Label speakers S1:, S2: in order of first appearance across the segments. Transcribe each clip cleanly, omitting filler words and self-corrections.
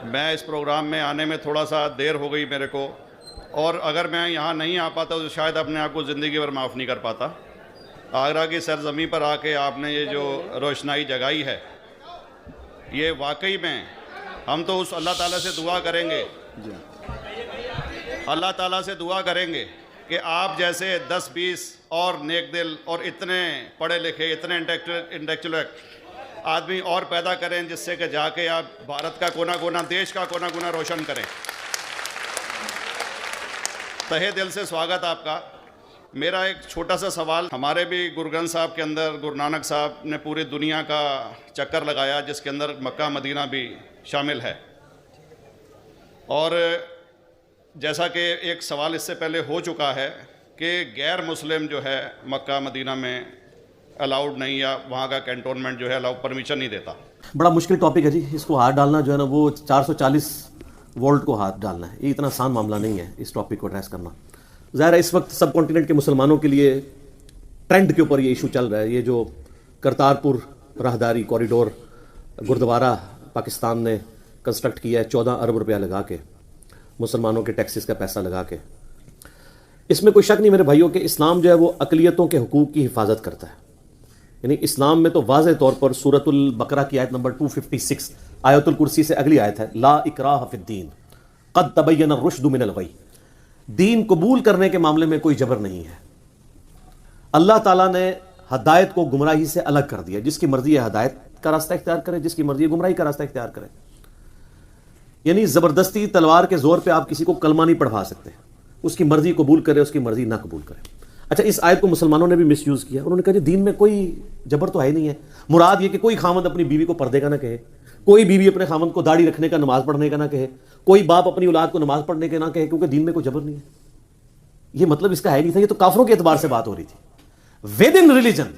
S1: میں اس پروگرام میں آنے میں تھوڑا سا دیر ہو گئی میرے کو، اور اگر میں یہاں نہیں آ پاتا تو شاید اپنے آپ کو زندگی بھر معاف نہیں کر پاتا۔ آگرہ کی سرزمین پر آ کے آپ نے یہ جو روشنائی جگائی ہے، یہ واقعی میں ہم تو اس اللہ تعالیٰ سے دعا کریں گے، اللہ تعالیٰ سے دعا کریں گے کہ آپ جیسے 10-20 اور نیک دل اور اتنے پڑھے لکھے، اتنے انٹلیکچوئل آدمی اور پیدا کریں، جس سے کہ جا کے آپ بھارت کا کونا کونا، دیش کا کونا کونا روشن کریں۔ تہہ دل سے سواگت آپ کا۔ میرا ایک چھوٹا سا سوال، ہمارے بھی گرو گرنتھ صاحب کے اندر گرو نانک صاحب نے پوری دنیا کا چکر لگایا، جس کے اندر مکہ مدینہ بھی شامل ہے، اور جیسا کہ ایک سوال اس سے پہلے ہو چکا ہے کہ غیر مسلم جو ہے مکہ مدینہ میں الاؤڈ نہیں، یا وہاں کا کینٹونمنٹ جو ہے پرمیشن نہیں دیتا۔
S2: بڑا مشکل ٹاپک ہے جی، اس کو ہاتھ ڈالنا جو ہے نا وہ 440 وولٹ کو ہاتھ ڈالنا ہے، یہ اتنا آسان معاملہ نہیں ہے اس ٹاپک کو ایڈریس کرنا۔ ظاہر ہے اس وقت سب کانٹیننٹ کے مسلمانوں کے لیے ٹرینڈ کے اوپر یہ ایشو چل رہا ہے، یہ جو کرتارپور راہداری کوریڈور گردوارہ پاکستان نے کنسٹرکٹ کیا ہے 14 ارب روپیہ لگا کے، مسلمانوں کے ٹیکسز کا پیسہ لگا کے۔ اس میں کوئی شک نہیں میرے بھائیوں کہ اسلام جو ہے وہ اقلیتوں کے حقوق کی حفاظت کرتا ہے، یعنی اسلام میں تو واضح طور پر سورۃ البقرہ کی آیت نمبر 256، آیت الکرسی سے اگلی آیت ہے، لا اکراہ فی الدین قد تبین الرشد من الغی، دین قبول کرنے کے معاملے میں کوئی جبر نہیں ہے۔ اللہ تعالیٰ نے ہدایت کو گمراہی سے الگ کر دیا، جس کی مرضی ہے ہدایت کا راستہ اختیار کرے، جس کی مرضی ہے گمراہی کا راستہ اختیار کرے۔ یعنی زبردستی تلوار کے زور پہ آپ کسی کو کلمہ نہیں پڑھوا سکتے، اس کی مرضی قبول کرے، اس کی مرضی نہ قبول کرے۔ اچھا، اس آیت کو مسلمانوں نے بھی مس یوز کیا، انہوں نے کہا جی دین میں کوئی جبر تو ہے ہی نہیں ہے، مراد یہ کہ کوئی خامند اپنی بیوی کو پردے کا نہ کہے، کوئی بیوی اپنے خامند کو داڑھی رکھنے کا، نماز پڑھنے کا نہ کہے، کوئی باپ اپنی اولاد کو نماز پڑھنے کے نہ کہے، کیونکہ دین میں کوئی جبر نہیں ہے۔ یہ مطلب اس کا ہے نہیں تھا، یہ تو کافروں کے اعتبار سے بات ہو رہی تھی۔ ود ان ریلیجن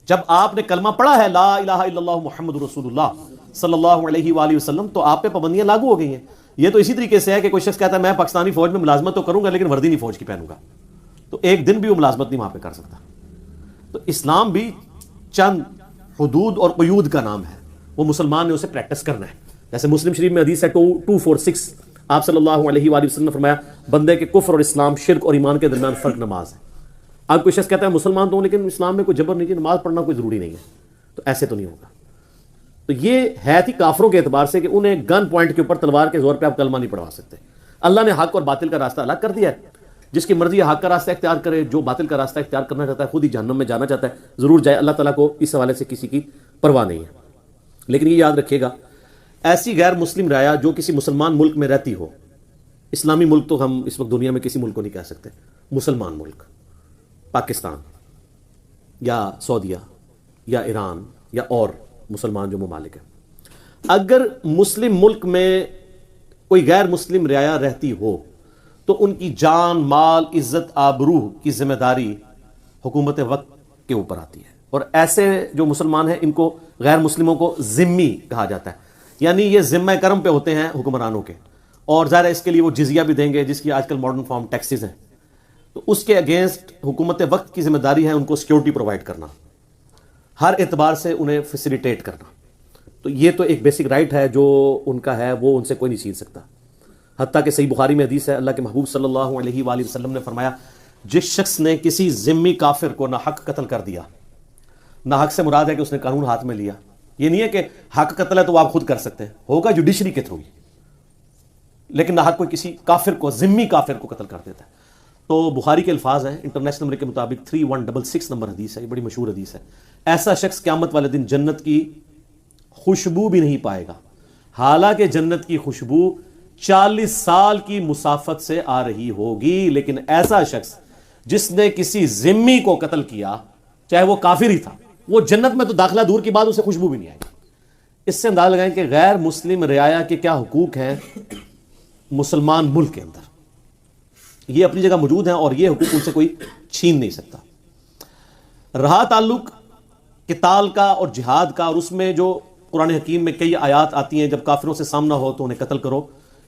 S2: جب آپ نے کلمہ پڑھا ہے لا الہ الا اللہ محمد رسول اللہ صلی اللہ علیہ وآلہ وسلم، تو آپ پہ پابندیاں لاگو ہو گئی ہیں۔ یہ تو اسی طریقے سے ہے کہ کوئی شخص کہتا ہے میں پاکستانی فوج میں ملازمت تو کروں گا لیکن وردی نہیں فوج کی پہنوں گا، تو ایک دن بھی وہ ملازمت نہیں وہاں پہ کر سکتا۔ تو اسلام بھی چند حدود اور قیود کا نام ہے، وہ مسلمان نے اسے پریکٹس کرنا ہے۔ جیسے مسلم شریف میں حدیث ہے 246، آپ صلی اللہ علیہ وآلہ وسلم نے فرمایا بندے کے کفر اور اسلام، شرک اور ایمان کے درمیان فرق نماز ہے۔ اب کوئی شخص کہتا ہے مسلمان تو ہوں لیکن اسلام میں کوئی جبر نہیں ہے، نماز پڑھنا کوئی ضروری نہیں ہے، تو ایسے تو نہیں ہوگا۔ تو یہ ہے تھی کافروں کے اعتبار سے کہ انہیں گن پوائنٹ کے اوپر تلوار کے زور پہ آپ کلمہ نہیں پڑھوا سکتے۔ اللہ نے حق اور باطل کا راستہ الگ کر دیا ہے، جس کی مرضی حق کا راستہ اختیار کرے، جو باطل کا راستہ اختیار کرنا چاہتا ہے خود ہی جہنم میں جانا چاہتا ہے، ضرور جائے۔ اللہ تعالیٰ کو اس حوالے سے کسی کی پرواہ نہیں ہے۔ لیکن یہ یاد رکھیے گا، ایسی غیر مسلم رعایا جو کسی مسلمان ملک میں رہتی ہو، اسلامی ملک تو ہم اس وقت دنیا میں کسی ملک کو نہیں کہہ سکتے، مسلمان ملک، پاکستان یا سعودیہ یا ایران یا اور مسلمان جو ممالک ہیں، اگر مسلم ملک میں کوئی غیر مسلم رعایا رہتی ہو تو ان کی جان، مال، عزت، آبرو کی ذمہ داری حکومت وقت کے اوپر آتی ہے، اور ایسے جو مسلمان ہیں ان کو غیر مسلموں کو ذمی کہا جاتا ہے، یعنی یہ ذمہ کرم پہ ہوتے ہیں حکمرانوں کے، اور ظاہر ہے اس کے لیے وہ جزیہ بھی دیں گے، جس کی آج کل ماڈرن فارم ٹیکسز ہیں، تو اس کے اگینسٹ حکومت وقت کی ذمہ داری ہے ان کو سیکیورٹی پرووائڈ کرنا، ہر اعتبار سے انہیں فیسیلیٹیٹ کرنا۔ تو یہ تو ایک بیسک رائٹ ہے جو ان کا ہے، وہ ان سے کوئی نہیں چھین سکتا۔ حتیٰ کہ صحیح بخاری میں حدیث ہے، اللہ کے محبوب صلی اللہ علیہ وآلہ وسلم نے فرمایا جس شخص نے کسی ذمی کافر کو ناحق قتل کر دیا، ناحق سے مراد ہے کہ اس نے قانون ہاتھ میں لیا، یہ نہیں ہے کہ حق قتل ہے تو آپ خود کر سکتے ہیں، ہوگا جوڈیشری کے تھرو، لیکن ناحق کوئی کسی کافر کو، ذمی کافر کو قتل کر دیتا ہے۔ تو بخاری کے الفاظ ہیں، انٹرنیشنل نمبر کے مطابق 3166 نمبر حدیث ہے، یہ بڑی مشہور حدیث ہے، ایسا شخص قیامت والے دن جنت کی خوشبو بھی نہیں پائے گا، حالانکہ جنت کی خوشبو 40 سال کی مسافت سے آ رہی ہوگی، لیکن ایسا شخص جس نے کسی ذمی کو قتل کیا، چاہے وہ کافر ہی تھا، وہ جنت میں تو داخلہ دور کی بات، اسے خوشبو بھی نہیں آئے گی۔ اس سے اندازہ لگائیں کہ غیر مسلم رعایا کے کیا حقوق ہیں مسلمان ملک کے اندر، یہ اپنی جگہ موجود ہیں اور یہ حقوق ان سے کوئی چھین نہیں سکتا۔ رہا تعلق قتال کا اور جہاد کا، اور اس میں جو قرآن حکیم میں کئی آیات آتی ہیں جب کافروں سے سامنا ہو تو انہیں قتل کرو،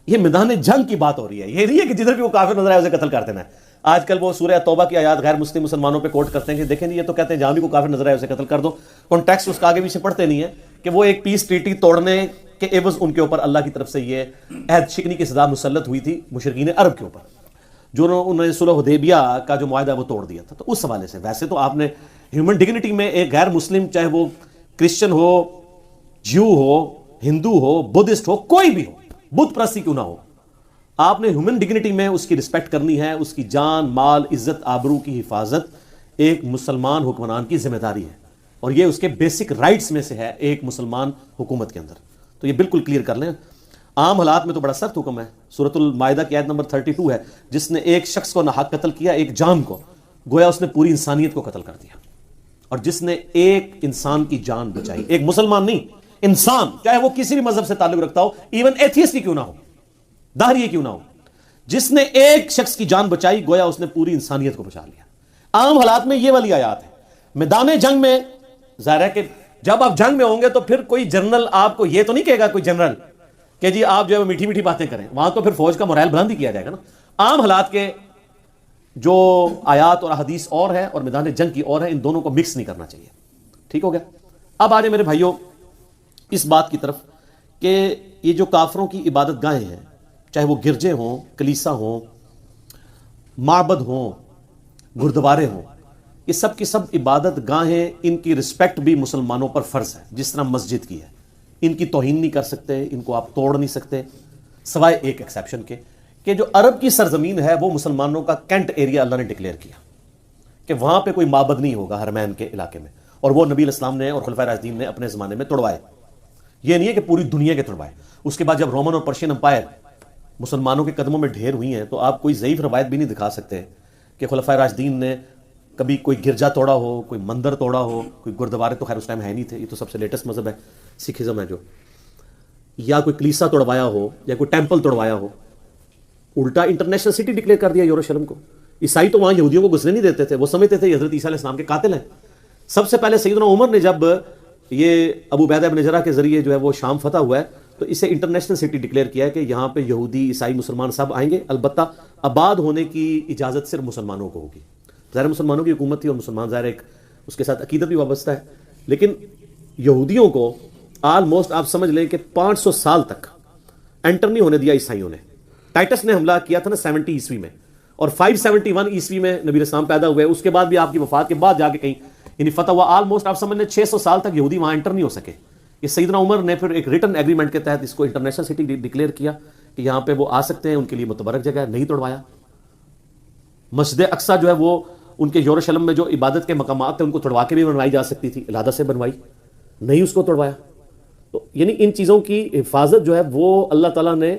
S2: یہ میدان جنگ کی بات ہو رہی ہے، یہ نہیں ہے کہ جدھر بھی وہ کافر نظر آئے اسے قتل کر دینا ہے۔ آج کل وہ سورہ توبہ کی آیات غیر مسلم مسلمانوں پہ کوٹ کرتے ہیں کہ دیکھیں یہ تو کہتے ہیں جہاں بھی کوئی کافر نظر آئے اسے قتل کر دو، کانٹیکسٹ اس کا آگے پیچھے پڑھتے نہیں ہے کہ وہ ایک پیس ٹریٹی توڑنے کے عوض ان کے اوپر اللہ کی طرف سے یہ عہد شکنی کی سزا مسلط ہوئی تھی مشرکین عرب کے اوپر، جو انہوں نے صلح حدیبیہ کا جو معاہدہ وہ توڑ دیا تھا. تو اس حوالے سے ویسے تو آپ نے ہیومن ڈگنیٹی میں ایک غیر مسلم، چاہے وہ کرسچن ہو، جیو ہو، ہندو ہو، بدھسٹ ہو، کوئی بھی ہو، بت پرستی کیوں نہ ہو، آپ نے ہیومن ڈگنیٹی میں اس کی رسپیکٹ کرنی ہے. اس کی جان، مال، عزت، آبرو کی حفاظت ایک مسلمان حکمران کی ذمہ داری ہے، اور یہ اس کے بیسک رائٹس میں سے ہے ایک مسلمان حکومت کے اندر. تو یہ بالکل کلیئر کر لیں. عام حالات میں تو بڑا سخت حکم ہے. سورۃ المائدہ کی آیت نمبر 32 ہے، جس نے ایک شخص کو ناحق قتل کیا، ایک جان کو، گویا اس نے پوری انسانیت کو قتل کر دیا. اور جس نے ایک انسان کی جان بچائی، ایک مسلمان نہیں، انسان، چاہے وہ کسی بھی مذہب سے تعلق رکھتا ہو، ایون ایتھیسٹ ہی کیوں نہ ہو، داہری کیوں نہ ہو، جس نے ایک شخص کی جان بچائی گویا اس نے پوری انسانیت کو بچا لیا. عام حالات میں یہ والی آیات ہے. میدان جنگ میں ظاہر ہے کہ جب آپ جنگ میں ہوں گے تو پھر کوئی جنرل آپ کو یہ تو نہیں کہے گا، کوئی جنرل کہ جی آپ جو ہے میٹھی میٹھی باتیں کریں، وہاں تو پھر فوج کا مورائل بلند ہی کیا جائے گا نا. عام حالات کے جو آیات اور احادیث اور ہے اور میدان جنگ کی اور ہے، ان دونوں کو مکس نہیں کرنا چاہیے. ٹھیک ہو گیا؟ اب آ جائیں میرے بھائیوں اس بات کی طرف کہ یہ جو کافروں کی عبادت گاہیں ہیں، چاہے وہ گرجے ہوں، کلیسا ہوں، معبد ہوں، گردوارے ہوں، یہ سب کی سب عبادت گاہیں، ان کی رسپیکٹ بھی مسلمانوں پر فرض ہے، جس طرح مسجد کی ہے. ان کی توہین نہیں کر سکتے، ان کو آپ توڑ نہیں سکتے، سوائے ایک ایکسیپشن کے کہ جو عرب کی سرزمین ہے وہ مسلمانوں کا کینٹ ایریا اللہ نے ڈکلیئر کیا کہ وہاں پہ کوئی معبد نہیں ہوگا حرمین کے علاقے میں، اور وہ نبی علیہ السلام نے اور خلفائے راشدین نے اپنے زمانے میں توڑوائے. یہ نہیں ہے کہ پوری دنیا کے توڑوائے. اس کے بعد جب رومن اور پرشین امپائر مسلمانوں کے قدموں میں ڈھیر ہوئی ہیں تو آپ کوئی ضعیف روایت بھی نہیں دکھا سکتے کہ خلفائے راشدین نے کبھی کوئی گرجا توڑا ہو، کوئی مندر توڑا ہو، کوئی گردوارے تو خیر اس ٹائم ہے نہیں تھے، یہ تو سب سے لیٹسٹ مذہب ہے، سکھزم ہے جو، یا کوئی کلیسا توڑوایا ہو یا کوئی ٹیمپل توڑوایا ہو. الٹا انٹرنیشنل سٹی ڈکلیئر کر دیا یروشلم کو. عیسائی تو وہاں یہودیوں کو گھسنے نہیں دیتے تھے، وہ سمجھتے تھے حضرت عیسیٰ علیہ السلام کے قاتل ہیں. سب سے پہلے سیدنا عمر نے جب یہ ابو عبیدہ بن جرح کے ذریعے جو ہے وہ شام فتح ہوا ہے تو اسے انٹرنیشنل سٹی ڈکلیئر کیا ہے کہ یہاں پہ یہودی، عیسائی، مسلمان سب آئیں گے، البتہ آباد ہونے کی اجازت صرف مسلمانوں کو ہوگی. ظاہر مسلمانوں کی حکومت تھی اور مسلمان ظاہر ایک اس کے ساتھ عقیدت بھی وابستہ ہے، لیکن یہودیوں کو آلموسٹ آپ سمجھ لیں کہ 500 سال تک انٹر نہیں ہونے دیا عیسائیوں نے. ٹائٹس نے حملہ کیا تھا نا 70 عیسوی میں، اور 571 عیسوی میں نبی اسلام پیدا ہوئے. اس کے بعد بھی آپ کی وفات کے بعد جا کے کہیں یعنی فتح ہوا. آلموسٹ آپ سمجھ لیں 600 سال تک یہودی وہاں انٹر نہیں ہو سکے. یہ سیدنا عمر نے پھر ایک ریٹن ایگریمنٹ کے تحت اس کو انٹرنیشنل سٹی ڈکلیئر کیا کہ یہاں پہ وہ آ سکتے ہیں، ان کے لیے متبرک جگہ ہے، نہیں توڑوایا. مسجد اقصیٰ جو ہے وہ ان کے یروشلم میں جو عبادت کے مقامات تھے ان کو توڑوا کے بھی بنوائی جا سکتی تھی، علیحدہ سے بنوائی نہیں، اس کو توڑوایا. تو یعنی ان چیزوں کی حفاظت جو ہے وہ اللہ تعالیٰ نے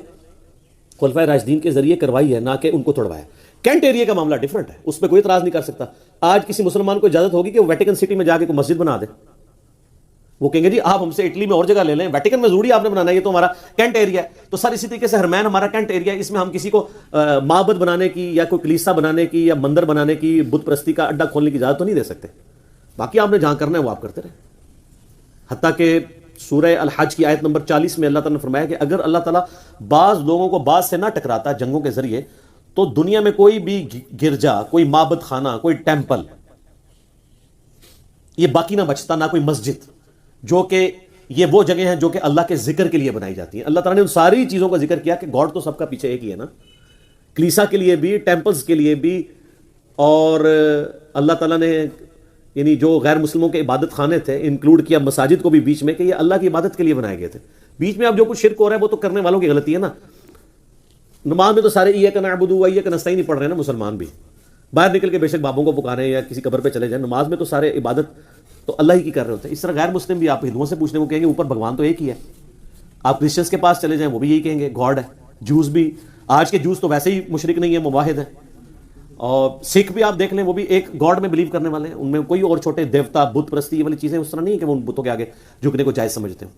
S2: خلفائے راشدین کے ذریعے کروائی ہے، نہ کہ ان کو توڑوایا. کینٹ ایریا کا معاملہ ڈیفرنٹ ہے، اس پہ کوئی اعتراض نہیں کر سکتا. آج کسی مسلمان کو اجازت ہوگی کہ وہ ویٹیکن سٹی میں جا کے کوئی مسجد بنا دے، وہ کہیں گے جی آپ ہم سے اٹلی میں اور جگہ لے لیں، ویٹیکن میں ضروری آپ نے بنانا ہے، یہ تو ہمارا کینٹ ایریا ہے. تو سر اسی طریقے سے حرمین ہمارا کینٹ ایریا ہے، اس میں ہم کسی کو معبد بنانے کی یا کوئی کلیسا بنانے کی یا مندر بنانے کی، بت پرستی کا اڈا کھولنے کی اجازت تو نہیں دے سکتے. باقی آپ نے جہاں کرنا ہے وہ آپ کرتے رہیں. حتیٰ کہ سورہ الحج کی آیت نمبر 40 میں اللہ تعالیٰ نے فرمایا کہ اگر اللہ تعالیٰ بعض لوگوں کو بعض سے نہ ٹکراتا جنگوں کے ذریعے تو دنیا میں کوئی بھی گرجا، کوئی معبد خانہ، کوئی ٹیمپل یہ باقی نہ بچتا، نہ کوئی مسجد، جو کہ یہ وہ جگہ ہیں جو کہ اللہ کے ذکر کے لیے بنائی جاتی ہیں. اللہ تعالیٰ نے ان ساری چیزوں کا ذکر کیا کہ گاڈ تو سب کا پیچھے ایک ہی ہے نا، کلیسا کے لیے بھی، ٹیمپلز کے لیے بھی، اور اللہ تعالیٰ نے یعنی جو غیر مسلموں کے عبادت خانے تھے انکلوڈ کیا مساجد کو بھی بیچ میں کہ یہ اللہ کی عبادت کے لیے بنائے گئے تھے. بیچ میں اب جو کچھ شرک ہو رہا ہے وہ تو کرنے والوں کی غلطی ہے نا. نماز میں تو سارے ایک نعبد و ایک نستعین نہیں پڑھ رہے ہیں نا مسلمان بھی، باہر نکل کے بے شک بابوں کو پکاریں یا کسی قبر پہ چلے جائیں. نماز میں تو سارے عبادت تو اللہ ہی کی کر رہے ہوتے ہیں. اس طرح غیر مسلم بھی آپ ہندوؤں سے پوچھنے کو کہیں گے اوپر بھگوان تو ایک ہی ہے. آپ کرسچنس کے پاس چلے جائیں وہ بھی یہی کہیں گے گاڈ ہے. جوز بھی، آج کے جوز تو ویسے ہی مشرک نہیں ہے، موحد ہے. اور سکھ بھی آپ دیکھ لیں وہ بھی ایک گاڈ میں بلیو کرنے والے ہیں، ان میں کوئی اور چھوٹے دیوتا، بت پرستی یہ والی چیزیں اس طرح نہیں ہے کہ وہ ان بتوں کے آگے جھکنے کو جائز سمجھتے ہوں.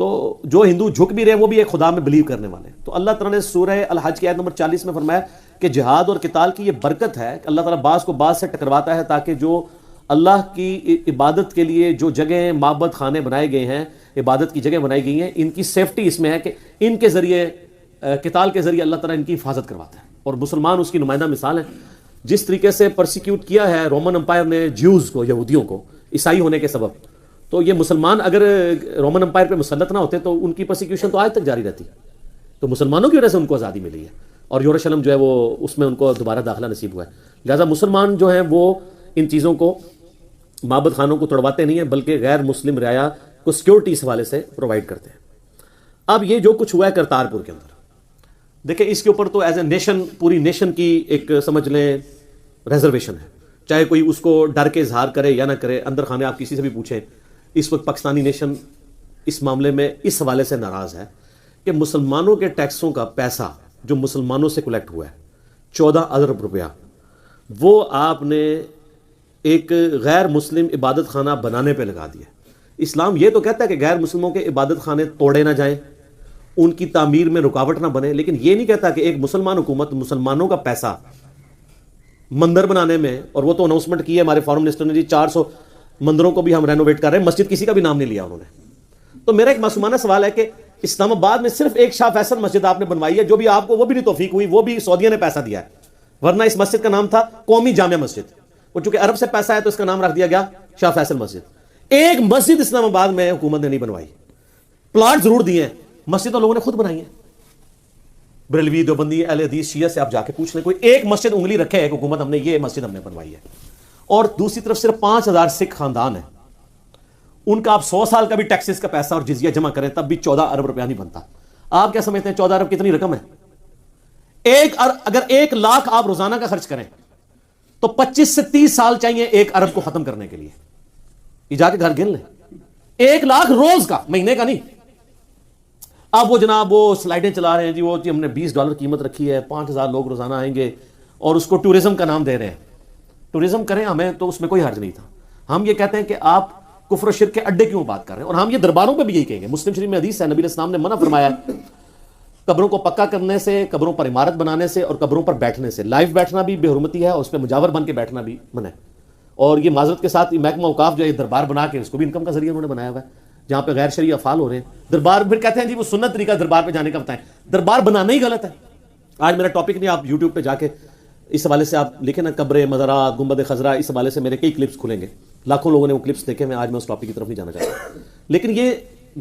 S2: تو جو ہندو جھک بھی رہے وہ بھی ایک خدا میں بلیو کرنے والے ہیں. تو اللہ تعالیٰ نے سورہ الحج کی آیت نمبر 40 میں فرمایا کہ جہاد اور قتال کی یہ برکت ہے کہ اللہ تعالیٰ بعض کو بعض سے ٹکرواتا ہے تاکہ جو اللہ کی عبادت کے لیے جو جگہیں معبد خانے بنائے گئے ہیں، عبادت کی جگہ بنائی گئی ہیں، ان کی سیفٹی اس میں ہے کہ ان کے ذریعے قتال کے ذریعے اللہ تعالیٰ ان کی حفاظت کرواتا ہے. اور مسلمان اس کی نمائندہ مثال ہیں. جس طریقے سے پرسیکیوٹ کیا ہے رومن امپائر نے جیوز کو، یہودیوں کو، عیسائی ہونے کے سبب، تو یہ مسلمان اگر رومن امپائر پہ مسلط نہ ہوتے تو ان کی پرسیکیوشن تو آج تک جاری رہتی. تو مسلمانوں کی وجہ سے ان کو آزادی ملی ہے اور یروشلم جو ہے وہ اس میں ان کو دوبارہ داخلہ نصیب ہوا ہے. لہٰذا مسلمان جو ہیں وہ ان چیزوں کو معبد خانوں کو توڑواتے نہیں ہیں بلکہ غیر مسلم رعایا کو سیکورٹی اس حوالے سے پرووائڈ کرتے ہیں. اب یہ جو کچھ ہوا ہے کرتارپور کے اندر دیکھیں اس کے اوپر تو ایز اے نیشن پوری نیشن کی ایک سمجھ لیں ریزرویشن ہے. چاہے کوئی اس کو ڈر کے اظہار کرے یا نہ کرے, اندر خانے آپ کسی سے بھی پوچھیں, اس وقت پاکستانی نیشن اس معاملے میں اس حوالے سے ناراض ہے کہ مسلمانوں کے ٹیکسوں کا پیسہ جو مسلمانوں سے کلیکٹ ہوا ہے 14 ارب روپیہ, وہ آپ نے ایک غیر مسلم عبادت خانہ بنانے پہ لگا دیا. اسلام یہ تو کہتا ہے کہ غیر مسلموں کے عبادت خانے توڑے نہ جائیں, ان کی تعمیر میں رکاوٹ نہ بنے, لیکن یہ نہیں کہتا کہ ایک مسلمان حکومت مسلمانوں کا پیسہ مندر بنانے میں, اور وہ تو اناؤنسمنٹ کی ہے ہمارے فارم منسٹر نے جی 400 مندروں کو بھی ہم رینوویٹ کر رہے ہیں, مسجد کسی کا بھی نام نہیں لیا انہوں نے. تو میرا ایک معصومانہ سوال ہے کہ اسلام آباد میں صرف ایک شاہ فیصل مسجد آپ نے بنوائی ہے, جو بھی آپ کو وہ بھی نہیں توفیق ہوئی, وہ بھی سعودیہ نے پیسہ دیا ہے, ورنہ اس مسجد کا نام تھا قومی جامع مسجد, وہ چونکہ عرب سے پیسہ ہے تو اس کا نام رکھ دیا گیا شاہ فیصل مسجد. ایک مسجد اسلام آباد میں حکومت نے نہیں بنوائی, پلاٹ ضرور دیے ہیں, مسجد تو لوگوں نے خود بنائی ہے. بریلوی دیوبندی اہل حدیث شیعہ سے آپ جا کے پوچھ لیں, کوئی ایک مسجد انگلی رکھے ایک حکومت ہم نے یہ مسجد ہم نے بنوائی ہے. اور دوسری طرف صرف 5000 سکھ خاندان ہیں, ان کا آپ 100 سال کا بھی ٹیکسز کا پیسہ اور جزیہ جمع کریں تب بھی 14 ارب روپیہ نہیں بنتا. آپ کیا سمجھتے ہیں 14 ارب کتنی رقم ہے؟ اگر 1 لاکھ آپ روزانہ کا خرچ کریں تو 25 سے 30 سال چاہیے 1 ارب کو ختم کرنے کے لیے. یہ جا کے گھر گن لیں, 1 لاکھ روز کا, مہینے کا نہیں. اب وہ جناب وہ سلائڈیں چلا رہے ہیں جی, وہ ہم نے $20 قیمت رکھی ہے, 5000 لوگ روزانہ آئیں گے اور اس کو ٹورزم کا نام دے رہے ہیں. ٹورزم کریں, ہمیں تو اس میں کوئی حرج نہیں تھا. ہم یہ کہتے ہیں کہ آپ کفر و شرک کے اڈے کیوں بات کر رہے ہیں, اور ہم یہ درباروں پہ بھی یہی کہیں گے. مسلم شریف میں حدیث ہے, نبی علیہ السلام نے منع فرمایا قبروں کو پکا کرنے سے, قبروں پر عمارت بنانے سے اور قبروں پر بیٹھنے سے. لائف بیٹھنا بھی بے حرمتی ہے اور اس پہ مجاور بن کے بیٹھنا بھی منع ہے. اور یہ معذرت کے ساتھ محکمہ اوقاف جو ہے دربار بنا کے اس کو بھی انکم کا ذریعہ انہوں نے بنایا ہوا ہے, جہاں پہ غیر شرعی افعال ہو رہے ہیں. دربار پھر کہتے ہیں جی وہ سنت طریقہ دربار پہ جانے کا بتائیں, دربار بنانا ہی غلط ہے. آج میرا ٹاپک نہیں, آپ یوٹیوب پہ جا کے اس حوالے سے آپ لکھیں نا قبریں, مزارات, گنبد خضرا, اس حوالے سے میرے کئی کلپس کھلیں گے, لاکھوں لوگوں نے وہ کلپس دیکھے. میں آج میں اس ٹاپک کی طرف نہیں جانا چاہتا, لیکن یہ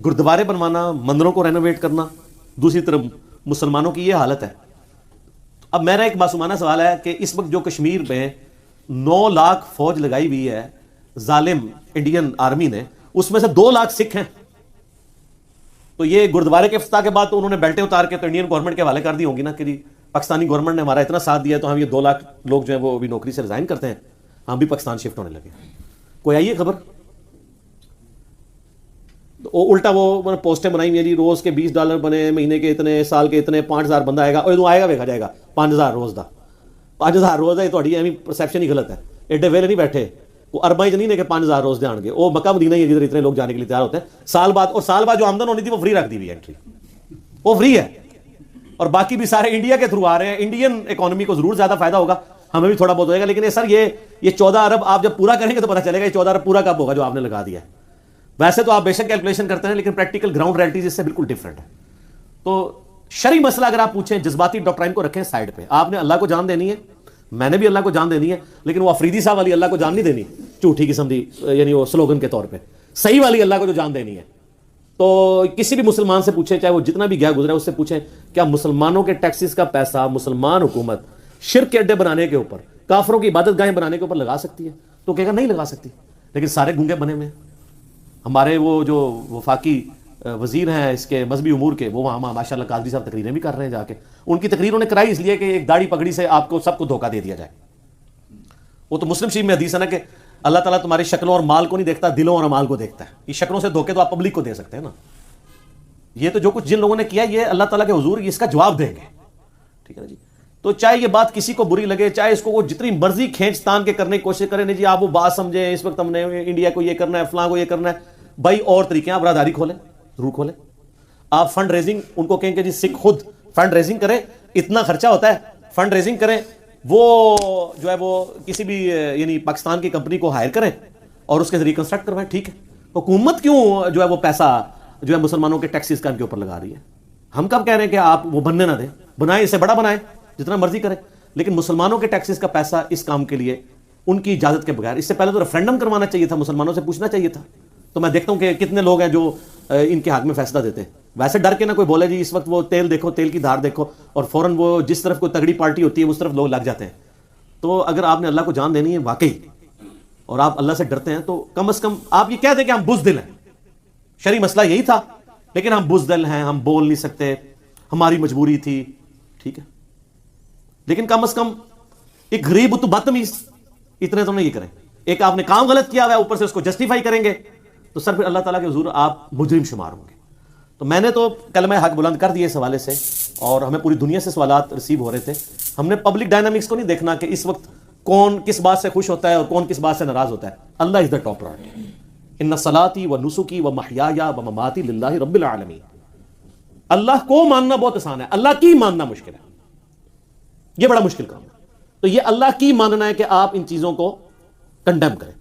S2: گردوارے بنوانا, مندروں کو رینوویٹ کرنا, دوسری طرف مسلمانوں کی یہ حالت ہے. اب میرا ایک معصومانہ سوال ہے کہ اس وقت جو کشمیر میں 9 لاکھ فوج لگائی ہوئی ہے ظالم انڈین آرمی نے, اس میں سے 2 لاکھ سکھ ہیں. تو یہ گردوارے کے افتتاح کے بعد تو انہوں نے بیلٹیں اتار کے تو انڈین گورنمنٹ کے حوالے کر دی ہوں گی نا کہ جی پاکستانی گورنمنٹ نے ہمارا اتنا ساتھ دیا تو ہم یہ 2 لاکھ لوگ جو ہیں وہ بھی نوکری سے ریزائن کرتے ہیں, ہم بھی پاکستان شفٹ ہونے لگے. کوئی آئیے خبر؟ الٹا وہ پوسٹیں بنائی ہوئی ہیں جی, روز کے $20 بنے, مہینے کے اتنے, سال کے اتنے, 5000 بندہ آئے گا, اور ادو آئے گا ویکھا جائے گا 5000 روز دا. 5000 روز ہے, تھوڑی ایویں پرسیپشن ہی غلط ہے. ایڈے ویلے نہیں بیٹھے, وہ ارباں نہیں نے کہ 5000 روز دے آن گے. وہ مکہ مدینہ ہی ہے جدھر اتنے لوگ جانے کے لیے تیار ہوتے ہیں سال بعد, اور سال بعد جو آمدن ہونی تھی وہ فری رکھ دی ہوئی انٹری, وہ فری ہے. اور باقی بھی سارے انڈیا کے تھرو آ رہے ہیں. انڈین اکانومی کو ضرور زیادہ فائدہ ہوگا, ہمیں بھی تھوڑا بہت ہوئے گا, لیکن سر یہ 14 ارب آپ جب پورا کریں گے تو پتہ چلے گا یہ 14 ارب پورا کب ہوگا جو آپ نے لگا دیا ہے. ویسے تو آپ بے شک کیلکولیشن کرتے ہیں, لیکن پریکٹیکل گراؤنڈ ریئلٹیز اس سے بالکل ڈفرینٹ ہے. تو شرعی مسئلہ اگر آپ پوچھیں, جذباتی ڈاکٹرائن کو رکھیں سائڈ پہ. آپ نے اللہ کو جان دینی ہے, میں نے بھی اللہ کو جان دینی ہے, لیکن وہ افریدی صاحب والی اللہ کو جان نہیں دینی, جھوٹھی قسم دی, یعنی وہ سلوگن کے طور پہ. صحیح والی اللہ کو جو جان دینی ہے, تو کسی بھی مسلمان سے پوچھیں, چاہے وہ جتنا بھی گیا گزرا ہے, اس سے پوچھیں کیا مسلمانوں کے ٹیکسز کا پیسہ مسلمان حکومت شرک کے اڈے بنانے کے اوپر, کافروں کی عبادت گاہیں بنانے کے اوپر لگا سکتی ہے؟ تو کہے گا نہیں لگا سکتی. لیکن سارے گونگے بنے ہوئے ہیں. ہمارے وہ جو وفاقی وزیر ہیں اس کے مذہبی امور کے, وہ وہاں ماشاء اللہ قاضی صاحب تقریریں بھی کر رہے ہیں جا کے. ان کی تقریروں نے کرائی اس لیے کہ ایک داڑھی پگڑی سے آپ کو سب کو دھوکہ دے دیا جائے. وہ تو مسلم شریف میں حدیث ہے نا کہ اللہ تعالیٰ تمہاری شکلوں اور مال کو نہیں دیکھتا, دلوں اور اعمال کو دیکھتا ہے. یہ شکلوں سے دھوکے تو آپ پبلک کو دے سکتے ہیں نا. یہ تو جو کچھ جن لوگوں نے کیا یہ اللہ تعالیٰ کے حضور اس کا جواب دیں گے, ٹھیک ہے نا جی. تو چاہے یہ بات کسی کو بری لگے, چاہے اس کو وہ جتنی مرضی کھینچ تان کے کرنے کی کوشش کریں, نہیں جی آپ وہ بات سمجھیں, اس وقت ہم نے انڈیا کو یہ کرنا ہے, فلاں کو یہ کرنا ہے. بھائی اور طریقے ہیں, آپ برادری کھولیں, ضرور کھولیں. آپ فنڈ ریزنگ ان کو کہیں کہ جی سکھ خود فنڈ ریزنگ کریں, اتنا خرچہ ہوتا ہے, فنڈ ریزنگ کریں, وہ جو ہے وہ کسی بھی یعنی پاکستان کی کمپنی کو ہائر کریں اور اس کے ذریعے کنسٹرکٹ کروائیں. ٹھیک ہے, حکومت کیوں جو ہے وہ پیسہ جو ہے مسلمانوں کے ٹیکسز کا ان کے اوپر لگا رہی ہے؟ ہم کب کہہ رہے ہیں کہ آپ وہ بننے نہ دیں, بنائیں, اسے بڑا بنائیں, جتنا مرضی کریں, لیکن مسلمانوں کے ٹیکسز کا پیسہ اس کام کے لیے ان کی اجازت کے بغیر, اس سے پہلے تو ریفرینڈم کروانا چاہیے تھا, مسلمانوں سے پوچھنا چاہیے تھا تو میں دیکھتا ہوں کہ کتنے لوگ ہیں جو ان کے حق میں فیصلہ دیتے ہیں. ویسے ڈر کے نہ کوئی بولے جی اس وقت وہ تیل دیکھو، تیل کی دھار دیکھو، اور فوراً وہ جس طرف کوئی تگڑی پارٹی ہوتی ہے اس طرف لوگ لگ جاتے ہیں. تو اگر آپ نے اللہ کو جان دینی ہے واقعی اور آپ اللہ سے ڈرتے ہیں تو کم از کم آپ یہ کہہ دیں کہ ہم بزدل ہیں. شرعی مسئلہ یہی تھا لیکن ہم بزدل ہیں، ہم بول نہیں سکتے، ہماری مجبوری تھی، ٹھیک ہے. لیکن کم از کم ایک غریب تو بدتمیز اتنے تو نہیں کریں. ایک آپ نے کام غلط کیا ہوا ہے اوپر سے اس کو جسٹیفائی کریں گے تو سر پھر اللہ تعالیٰ کے حضور آپ مجرم شمار ہوں گے. تو میں نے تو کلمہ حق بلند کر دیا اس حوالے سے، اور ہمیں پوری دنیا سے سوالات ریسیو ہو رہے تھے. ہم نے پبلک ڈائنامکس کو نہیں دیکھنا کہ اس وقت کون کس بات سے خوش ہوتا ہے اور کون کس بات سے ناراض ہوتا ہے. اللہ از دا ٹاپ پرائورٹی. ان صلاتی و نسکی و محیایا و مماتی للہ رب العالمین. اللہ کو ماننا بہت آسان ہے، اللہ کی ماننا مشکل ہے. یہ بڑا مشکل کام ہے. تو یہ اللہ کی ماننا ہے کہ آپ ان چیزوں کو کنڈیم کریں.